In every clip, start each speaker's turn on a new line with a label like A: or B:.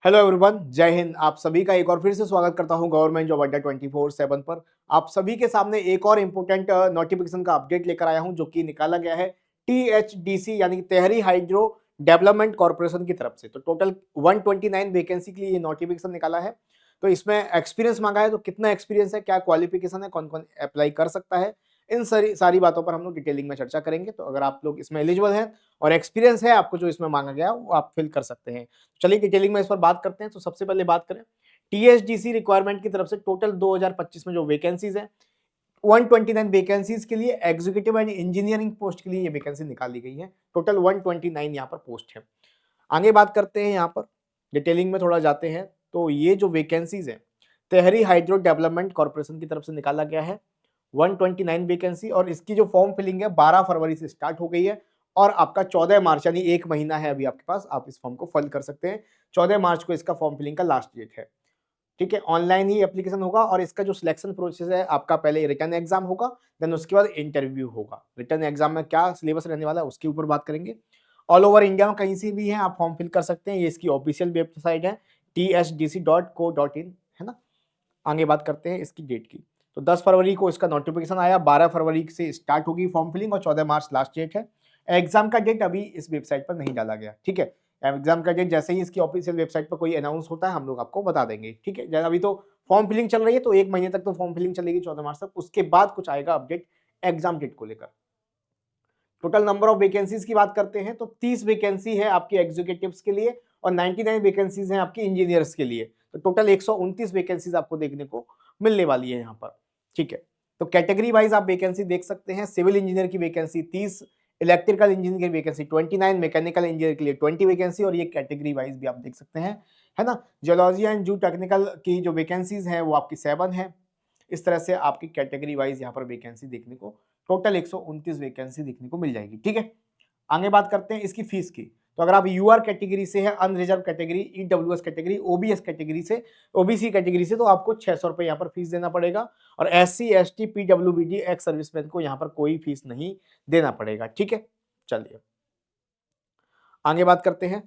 A: Hello everyone, जय हिंद। आप सभी का एक और फिर से स्वागत करता हूं गवर्नमेंट जॉब अड्डा 24/7 पर। आप सभी के सामने एक और इम्पोर्टेंट नोटिफिकेशन का अपडेट लेकर आया हूं जो कि निकाला गया है टीएचडीसी यानी कि तेहरी हाइड्रो डेवलपमेंट कॉर्पोरेशन की तरफ से। तो टोटल 129 वैकेंसी के लिए ये नोटिफिकेशन निकाला है। तो इसमें एक्सपीरियंस मांगा है, तो कितना एक्सपीरियंस है, क्या क्वालिफिकेशन है, कौन कौन अप्लाई कर सकता है, इन सारी सारी बातों पर हम लोग डिटेलिंग में चर्चा करेंगे। तो अगर आप लोग इसमें एलिजिबल हैं और एक्सपीरियंस है आपको जो इसमें मांगा गया वो आप फिल कर सकते हैं। चलिए डिटेलिंग में इस पर बात करते हैं। तो सबसे पहले बात करें टीएचडीसी रिक्वायरमेंट की तरफ से टोटल 2025 में जो वैकेंसीज है 129 वैकेंसीज के लिए एग्जीक्यूटिव एंड इंजीनियरिंग पोस्ट के लिए ये वैकेंसी निकाली गई है। टोटल 129 यहाँ पर पोस्ट है। आगे बात करते हैं, यहाँ पर डिटेलिंग में थोड़ा जाते हैं। तो ये जो वैकेंसीज है तेहरी हाइड्रो डेवलपमेंट कॉर्पोरेशन की तरफ से निकाला गया है 129 वैकेंसी, और इसकी जो फॉर्म फिलिंग है 12 फरवरी से स्टार्ट हो गई है और आपका 14 मार्च यानी एक महीना है अभी आपके पास, आप इस फॉर्म को फिल कर सकते हैं। 14 मार्च को इसका फॉर्म फिलिंग का लास्ट डेट है। ठीक है, ऑनलाइन ही एप्लीकेशन होगा और इसका जो सिलेक्शन प्रोसेस है आपका पहले रिटर्न एग्जाम होगा, देन उसके बाद इंटरव्यू होगा। रिटर्न एग्जाम में क्या सिलेबस रहने वाला है उसके ऊपर बात करेंगे। ऑल ओवर इंडिया में कहीं से भी है आप फॉर्म फिल कर सकते हैं। ये इसकी ऑफिशियल वेबसाइट है tsdc.co.in, है ना। आगे बात करते हैं इसकी डेट की। तो 10 फरवरी को इसका नोटिफिकेशन आया, 12 फरवरी से स्टार्ट होगी फॉर्म फिलिंग और 14 मार्च लास्ट डेट है। एग्जाम का डेट अभी इस वेबसाइट पर नहीं डाला गया, ठीक है। एग्जाम का डेट जैसे ही इसकी ऑफिशियल वेबसाइट पर कोई अनाउंस होता है हम लोग आपको बता देंगे, ठीक है। अभी तो फॉर्म फिलिंग चल रही है, तो एक महीने तक तो फॉर्म फिलिंग चलेगी 14 मार्च तक, उसके बाद कुछ आएगा अपडेट एग्जाम डेट को लेकर। टोटल नंबर ऑफ वैकेंसीज की बात करते हैं तो 30 वैकेंसी है आपकी एग्जीक्यूटिव्स के लिए और 99 वैकेंसीज हैं आपकी इंजीनियर्स के लिए। तो टोटल 129 वैकेंसीज आपको देखने को मिलने वाली है यहाँ पर, ठीक है। तो कैटेगरी वाइज आप वैकेंसी देख सकते हैं। सिविल इंजीनियर की वैकेंसी 30, इलेक्ट्रिकल इंजीनियर की वैकेंसी 29, मैकेनिकल इंजीनियर के लिए 20 वैकेंसी, और ये कैटेगरी वाइज भी आप देख सकते हैं, है ना। जियोलॉजी एंड जू टेक्निकल की जो वैकेंसीज है वो आपकी 7 है। इस तरह से आपकी कैटेगरी वाइज यहाँ पर वैकेंसी देखने को टोटल 129 वैकेंसी देखने को मिल जाएगी, ठीक है। आगे बात करते हैं इसकी फीस की। तो अगर आप यूआर कैटेगरी से है, unreserved category, EWS category, OBS category से, ओबीसी कैटेगरी से, तो आपको 600 रुपए यहाँ पर फीस देना पड़ेगा। और SC ST PWBD ex serviceman को यहाँ पर कोई फीस नहीं देना पड़ेगा, ठीक है। चलिए आगे बात करते हैं।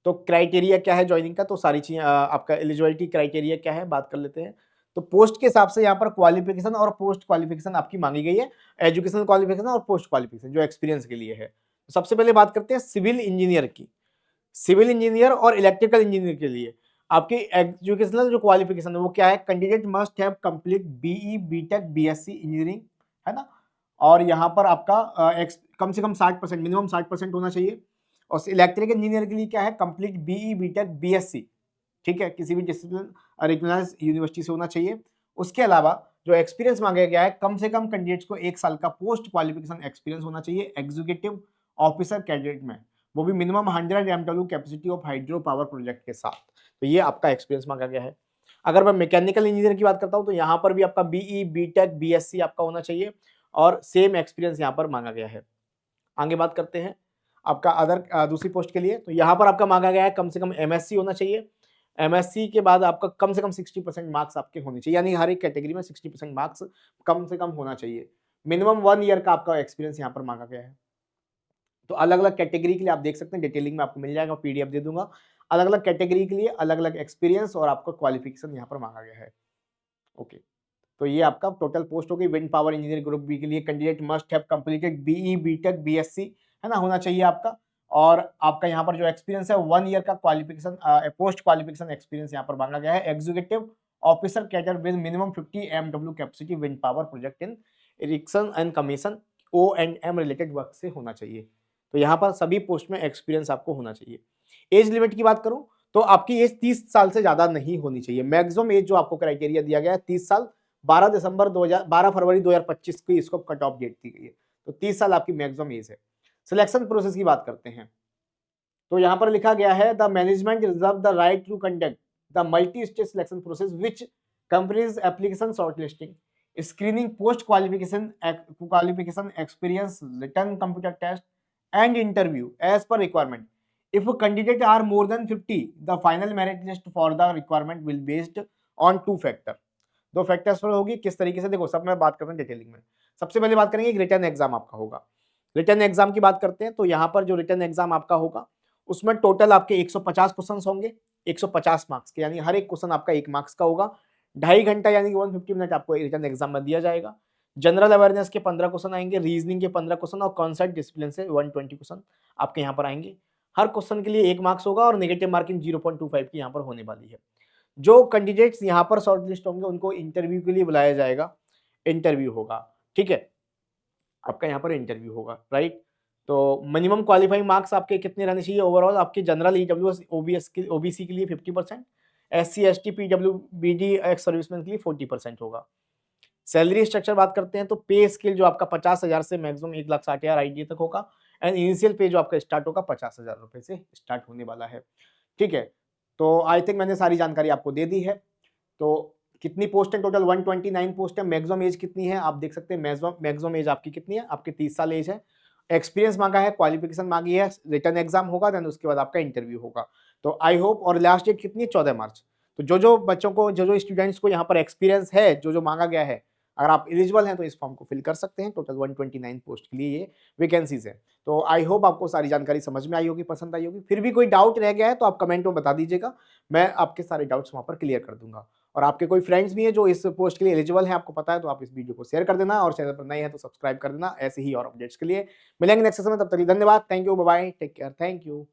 A: तो क्राइटेरिया क्या है ज्वाइनिंग का, तो सारी चीजें आपका एलिजिबिलिटी क्राइटेरिया क्या है बात कर लेते हैं। तो पोस्ट के हिसाब से यहाँ पर क्वालिफिकेशन और पोस्ट क्वालिफिकेशन आपकी मांगी गई है। एजुकेशनल क्वालिफिकेशन और पोस्ट क्वालिफिकेशन जो एक्सपीरियंस के लिए है। तो सबसे पहले बात करते हैं सिविल इंजीनियर की। सिविल इंजीनियर और इलेक्ट्रिकल इंजीनियर के लिए आपकी एजुकेशनल जो क्वालिफिकेशन है वो क्या है, candidate must have complete BE B Tech BSc engineering, है ना। और यहाँ पर आपका कम से कम 60%, मिनिमम 60% होना चाहिए। और इलेक्ट्रिकल इंजीनियर के लिए क्या है, कंप्लीट बीई बीटेक बीएससी, ठीक है, किसी भी डिसिप्लिन रिकॉग्नाइज्ड यूनिवर्सिटी से होना चाहिए। उसके अलावा जो एक्सपीरियंस मांगा गया है, कम से कम कैंडिडेट्स को 1 साल का पोस्ट क्वालिफिकेशन एक्सपीरियंस होना चाहिए एग्जीक्यूटिव ऑफिसर कैडेट में, वो भी minimum 100 MW capacity of hydro power project के साथ। तो ये आपका एक्सपीरियंस मांगा गया है। अगर मैं मैकेनिकल इंजीनियर की बात करता हूं तो यहाँ पर भी आपका बीई बीटेक बीएससी आपका होना चाहिए और सेम एक्सपीरियंस यहाँ पर मांगा गया है। आगे बात करते हैं आपका अदर दूसरी पोस्ट के लिए। तो यहाँ पर आपका मांगा गया है कम से कम एमएससी होना चाहिए। एमएससी के बाद आपका कम से कम 60% मार्क्स आपके होने चाहिए, यानी हर एक कैटेगरी में 60% मार्क्स कम से कम होना चाहिए। मिनिमम 1 ईयर का आपका एक्सपीरियंस यहाँ पर मांगा गया है। तो अलग अलग कैटेगरी के लिए आप देख सकते हैं, डिटेलिंग में आपको मिल जाएगा, पीडीएफ दे दूंगा। अलग अलग कैटेगरी के लिए अलग अलग एक्सपीरियंस और आपका क्वालिफिकेशन यहाँ पर मांगा गया है। ओके, तो ये आपका टोटल पोस्ट हो गई। Wind power engineer group B के लिए candidate must have completed BE B Tech BSc, है ना, होना चाहिए आपका। और आपका यहाँ पर जो एक्सपीरियंस है 1 ईयर का क्वालिफिकेशन पोस्ट क्वालिफिकेशन एक्सपीरियंस यहाँ पर मांगा गया है। Executive officer cadre with minimum 50 MW capacity wind power project in erection and commission O&M related work से होना चाहिए। तो यहाँ पर सभी पोस्ट में एक्सपीरियंस आपको होना चाहिए। एज लिमिट की बात करूं तो आपकी एज 30 साल से ज्यादा नहीं होनी चाहिए। मैक्सिमम एज जो आपको क्राइटेरिया दिया गया है 30 साल। 12 फरवरी 2025 की इसको कट ऑफ डेट दी गई है। तो 30 साल आपकी मैक्सिमम एज है। सिलेक्शन प्रोसेस की बात करते हैं तो यहां पर लिखा गया है the management reserve the right to conduct the multi stage selection process which companies application shortlisting screening post qualification experience return computer test and interview as per requirement. If a candidate are more than 50, the final merit list for the requirement will based on 2 factor. 2 factors पर होगी। किस तरीके से, देखो सब मैं बात करता हूँ डिटेलिंग में। सबसे पहले बात करेंगे रिटर्न एग्जाम आपका होगा। रिटर्न एग्जाम की बात करते हैं तो यहाँ पर जो रिटर्न एग्जाम आपका होगा उसमें टोटल आपके 150 क्वेश्चंस होंगे। 150 मार्क्स के, यानी हर एक क्वेश्चन आपका 1 मार्क्स का होगा। 2.5 घंटा यानी कि 150 मिनट आपको रिटन एग्जाम में दिया जाएगा। जनरल अवेयरनेस के 15 क्वेश्चन आएंगे, रीजनिंग के 15 क्वेश्चन और कॉन्सेप्ट डिसिप्लिन से 120 क्वेश्चन आपके यहाँ पर आएंगे। हर क्वेश्चन के लिए 1 मार्क्स होगा और नेगेटिव मार्किंग 0.25 की यहाँ पर होने वाली है। जो कैंडिडेट्स यहाँ पर शॉर्टलिस्ट होंगे उनको इंटरव्यू के लिए बुलाया जाएगा, इंटरव्यू होगा, ठीक है, आपका यहाँ पर इंटरव्यू होगा, राइट। तो मिनिमम क्वालिफाइंग मार्क्स आपके कितने रहने चाहिए ओवरऑल? आपके जनरल ईडब्ल्यूएस ओबीसी के लिए 50%, SC ST PWBD ex serviceman के लिए 40% होगा। सैलरी स्ट्रक्चर बात करते हैं तो पे स्केल जो आपका 50,000 से मैक्सिमम 1,60,000 आईडी तक होगा, एंड इनिशियल पे जो आपका स्टार्ट होगा 50,000 रुपए से स्टार्ट होने वाला है, ठीक है। तो आई थिंक मैंने सारी जानकारी आपको दे दी है। तो कितनी पोस्ट है टोटल? 129 पोस्ट है। मैक्सिमम एज कितनी है आप देख सकते हैं, मैक्सिमम एज आपकी कितनी है? आपकी 30 साल एज है। एक्सपीरियंस मांगा है, क्वालिफिकेशन मांगी है, रिटन एग्जाम होगा, देन उसके बाद आपका इंटरव्यू होगा। तो आई होप, और लास्ट डेट कितनी है? 14 मार्च। तो जो बच्चों को, जो स्टूडेंट्स को यहाँ पर एक्सपीरियंस है, जो मांगा गया है, अगर आप एलिजिबल हैं तो इस फॉर्म को फिल कर सकते हैं। टोटल 129 पोस्ट के लिए ये वैकेंसीज है। तो आई होप आपको सारी जानकारी समझ में आई होगी, पसंद आई होगी। फिर भी कोई डाउट रह गया है तो आप कमेंट में बता दीजिएगा, मैं आपके सारे डाउट्स वहां पर क्लियर कर दूंगा। और आपके कोई फ्रेंड्स भी हैं जो इस पोस्ट के लिए एलिजिबल हैं, आपको पता है, तो आप इस वीडियो को शेयर कर देना, और चैनल पर नए हैं तो सब्सक्राइब कर देना ऐसे ही और अपडेट्स के लिए। मिलेंगे नेक्स्ट सेशन में, तब तक धन्यवाद, thank you, bye bye, take care, thank you.